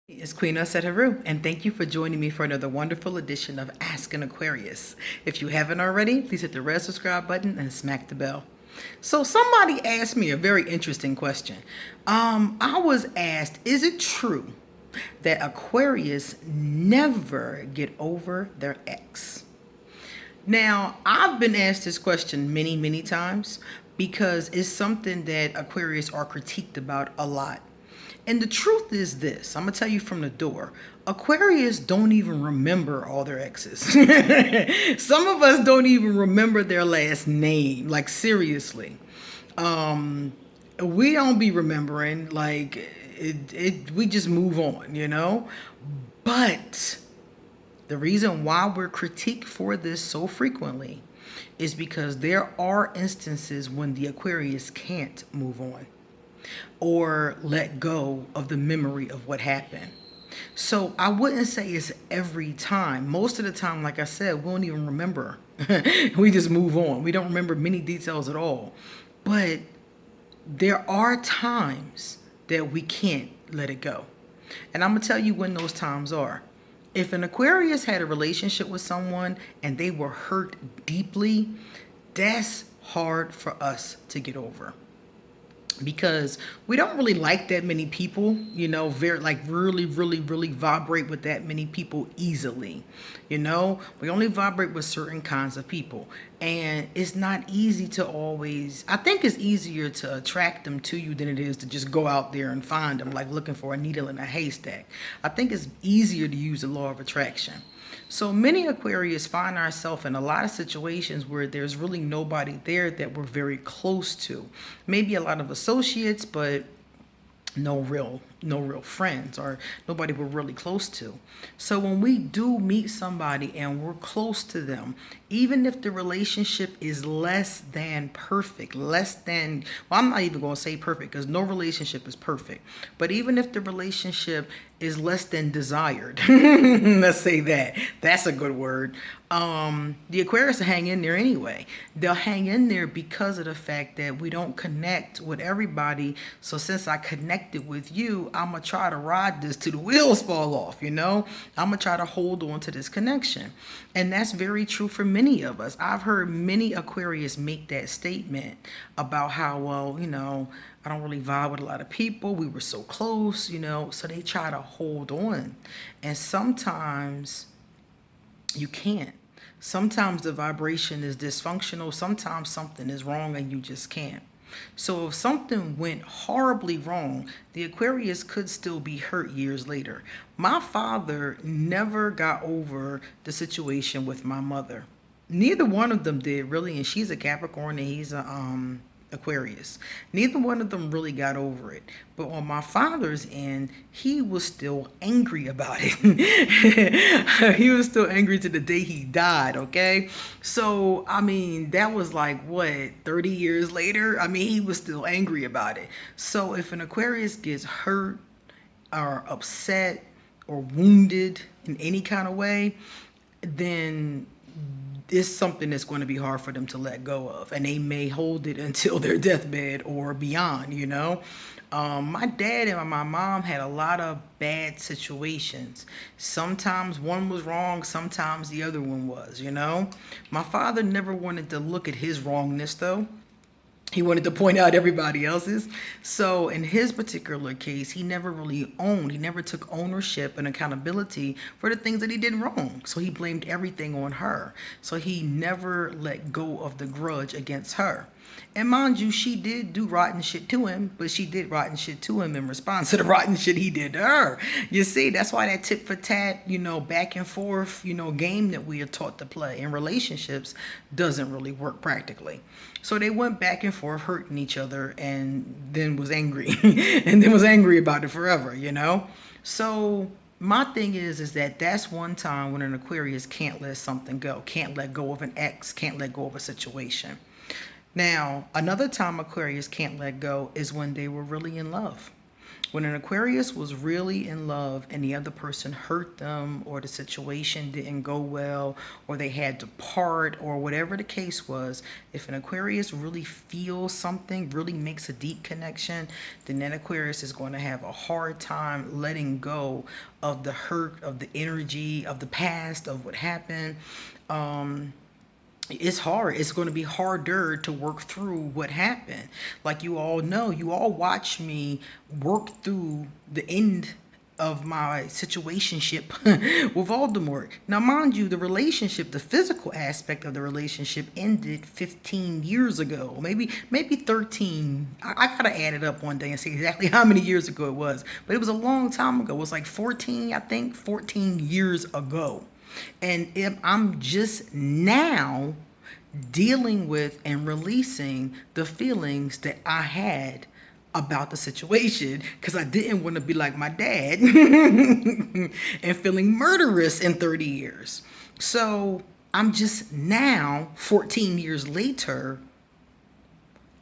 It's Queen Haru, and thank you for joining me for another wonderful edition of Ask an Aquarius. If you haven't already, please hit the red subscribe button and smack the bell. So somebody asked me a very interesting question. I was asked, is it true that Aquarius never get over their ex? Now, I've been asked this question many, many times because it's something that Aquarius are critiqued about a lot. And the truth is this, I'm going to tell you from the door. Aquarius don't even remember all their exes. Some of us don't even remember their last name, like seriously. We don't be remembering, like we just move on. But the reason why we're critiqued for this so frequently is because there are instances when the Aquarius can't move on or let go of the memory of what happened. So I wouldn't say it's every time. Most of the time, like I said, we don't even remember. We just move on. We don't remember many details at all. But there are times that we can't let it go. And I'm going to tell you when those times are. If an Aquarius had a relationship with someone and they were hurt deeply, that's hard for us to get over because we don't really like that many people, very like really, really, really vibrate with that many people easily. We only vibrate with certain kinds of people. And it's not easy to always, I think it's easier to attract them to you than it is to just go out there and find them like looking for a needle in a haystack. I think it's easier to use the law of attraction. So many Aquarius find ourselves in a lot of situations where there's really nobody there that we're very close to. Maybe a lot of associates, but no real friends or nobody we're really close to. So when we do meet somebody and we're close to them, even if the relationship is less than perfect, well, I'm not even going to say perfect because no relationship is perfect, but even if the relationship is less than desired, let's say that's a good word. The Aquarius will hang in there anyway. They'll hang in there because of the fact that we don't connect with everybody. So since I connected with you, I'm going to try to ride this till the wheels fall off, I'm going to try to hold on to this connection. And that's very true for many of us. I've heard many Aquarius make that statement about how, well, I don't really vibe with a lot of people. We were so close, so they try to hold on. And sometimes you can't. Sometimes the vibration is dysfunctional. Sometimes something is wrong and you just can't. So if something went horribly wrong, the Aquarius could still be hurt years later. My father never got over the situation with my mother. Neither one of them did really, and she's a Capricorn and he's a Aquarius. Neither one of them really got over it. But on my father's end, he was still angry about it. He was still angry to the day he died, okay? So, that was like, what, 30 years later? He was still angry about it. So if an Aquarius gets hurt or upset or wounded in any kind of way, then it's something that's going to be hard for them to let go of, and they may hold it until their deathbed or beyond. My dad and my mom had a lot of bad situations. Sometimes one was wrong, sometimes the other one was. My father never wanted to look at his wrongness though. He wanted to point out everybody else's. So in his particular case, he never took ownership and accountability for the things that he did wrong. So he blamed everything on her. So he never let go of the grudge against her. And mind you, she did do rotten shit to him, but she did rotten shit to him in response to the rotten shit he did to her. You see, that's why that tit for tat, back and forth, game that we are taught to play in relationships doesn't really work practically. So they went back and forth hurting each other and then was angry and then was angry about it forever, So my thing is that that's one time when an Aquarius can't let something go, can't let go of an ex, can't let go of a situation. Now, another time Aquarius can't let go is when they were really in love. When an Aquarius was really in love and the other person hurt them, or the situation didn't go well, or they had to part, or whatever the case was, if an Aquarius really feels something, really makes a deep connection, then that Aquarius is going to have a hard time letting go of the hurt, of the energy, of the past, of what happened. It's hard. It's going to be harder to work through what happened. Like you all know, you all watch me work through the end of my situationship with Voldemort. Now, mind you, the relationship, the physical aspect of the relationship ended 15 years ago, maybe 13. I gotta add it up one day and see exactly how many years ago it was. But it was a long time ago. It was like 14, I think, 14 years ago. And if I'm just now dealing with and releasing the feelings that I had about the situation, because I didn't want to be like my dad and feeling murderous in 30 years. So I'm just now, 14 years later,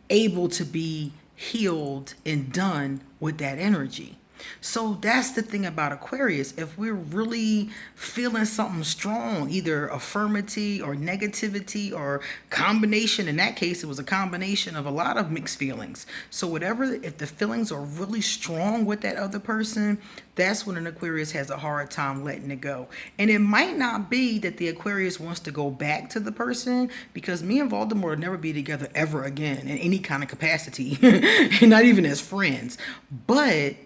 able to be healed and done with that energy. So that's the thing about Aquarius. If we're really feeling something strong, either affirmity or negativity or combination, in that case, it was a combination of a lot of mixed feelings. So whatever, if the feelings are really strong with that other person, that's when an Aquarius has a hard time letting it go. And it might not be that the Aquarius wants to go back to the person, because me and Voldemort will never be together ever again in any kind of capacity, and not even as friends. But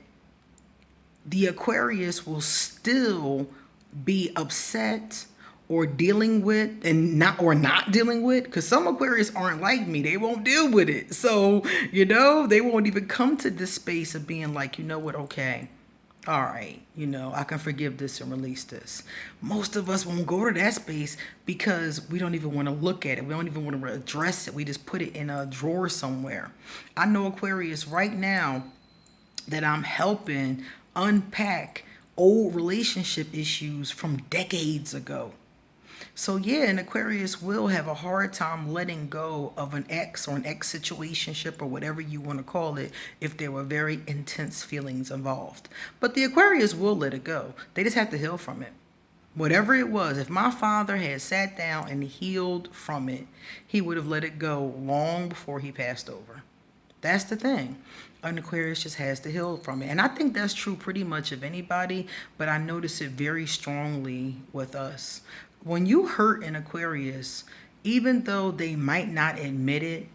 the Aquarius will still be upset or dealing with, and not dealing with, because some Aquarius aren't like me. They won't deal with it. So, they won't even come to this space of being like, you know what, okay, all right, I can forgive this and release this. Most of us won't go to that space because we don't even want to look at it. We don't even want to address it. We just put it in a drawer somewhere. I know Aquarius right now that I'm helping unpack old relationship issues from decades ago. So yeah, an Aquarius will have a hard time letting go of an ex or an ex situationship or whatever you want to call it if there were very intense feelings involved. But the Aquarius will let it go. They just have to heal from it. Whatever it was, if my father had sat down and healed from it, he would have let it go long before he passed over. That's the thing. An Aquarius just has to heal from it. And I think that's true pretty much of anybody, but I notice it very strongly with us. When you hurt an Aquarius, even though they might not admit it,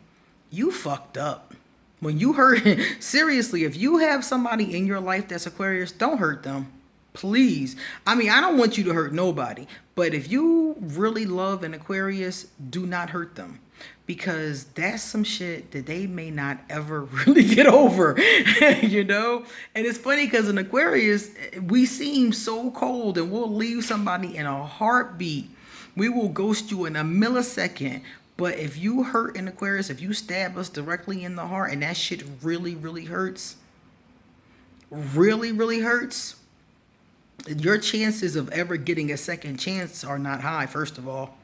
you fucked up. When you hurt, seriously, if you have somebody in your life that's Aquarius, don't hurt them. Please. I mean, I don't want you to hurt nobody, but if you really love an Aquarius, do not hurt them, because that's some shit that they may not ever really get over, And it's funny because in Aquarius, we seem so cold and we'll leave somebody in a heartbeat. We will ghost you in a millisecond. But if you hurt an Aquarius, if you stab us directly in the heart and that shit really, really hurts, really, really hurts, your chances of ever getting a second chance are not high, first of all.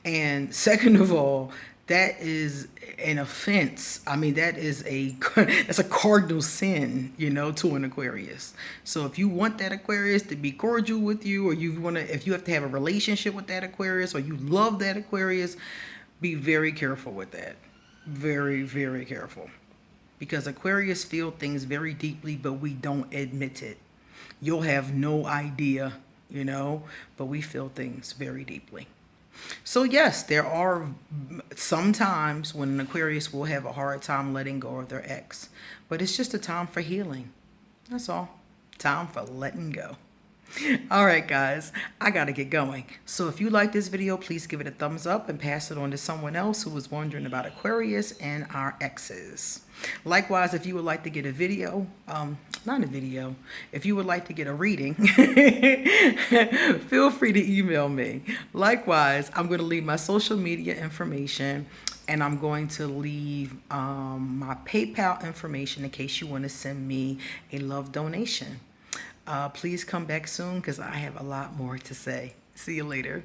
And second of all, that is an offense. I mean, that's a cardinal sin, to an Aquarius. So if you want that Aquarius to be cordial with you, or if you have to have a relationship with that Aquarius, or you love that Aquarius, be very careful with that. Very, very careful. Because Aquarius feel things very deeply, but we don't admit it. You'll have no idea, but we feel things very deeply. So yes, there are some times when an Aquarius will have a hard time letting go of their ex, but it's just a time for healing. That's all. Time for letting go. All right, guys, I got to get going. So if you like this video, please give it a thumbs up and pass it on to someone else who was wondering about Aquarius and our exes. Likewise, if you would like to get a video, not a video, if you would like to get a reading, feel free to email me. Likewise, I'm going to leave my social media information, and I'm going to leave my PayPal information in case you want to send me a love donation. Please come back soon because I have a lot more to say. See you later.